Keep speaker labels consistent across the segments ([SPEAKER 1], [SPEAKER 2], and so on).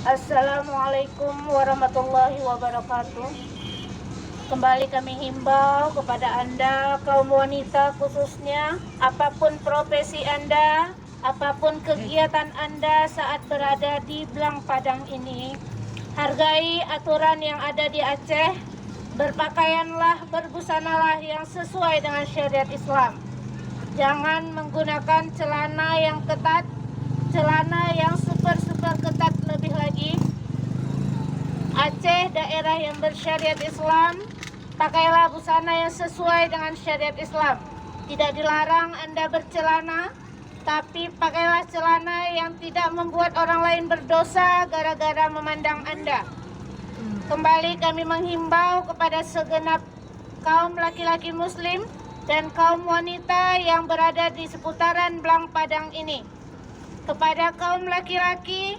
[SPEAKER 1] Assalamualaikum warahmatullahi wabarakatuh. Kembali kami himbau kepada Anda, kaum wanita khususnya, apapun profesi Anda, apapun kegiatan Anda saat berada di Blang Padang ini, hargai aturan yang ada di Aceh, berpakaianlah, berbusanalah yang sesuai dengan syariat Islam. Jangan menggunakan celana yang ketat, celana yang super ketat lebih lagi. Aceh daerah yang bersyariat Islam, pakailah busana yang sesuai dengan syariat Islam. Tidak dilarang Anda bercelana, tapi pakailah celana yang tidak membuat orang lain berdosa gara-gara memandang Anda. Kembali kami menghimbau kepada segenap kaum laki-laki muslim dan kaum wanita yang berada di seputaran Blang Padang ini. Kepada kaum laki-laki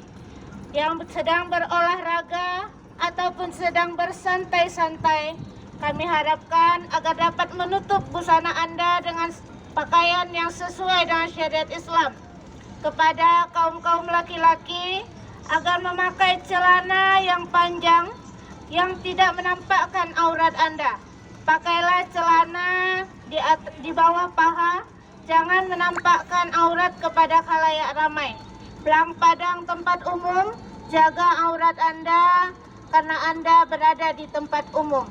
[SPEAKER 1] yang sedang berolahraga ataupun sedang bersantai-santai, kami harapkan agar dapat menutup busana Anda dengan pakaian yang sesuai dengan syariat Islam. Kepada kaum laki-laki agar memakai celana yang panjang yang tidak menampakkan aurat Anda. Pakailah celana di bawah paha, jangan menampakkan aurat kepada khalayak ramai. Blang Padang tempat umum, jaga aurat Anda karena Anda berada di tempat umum.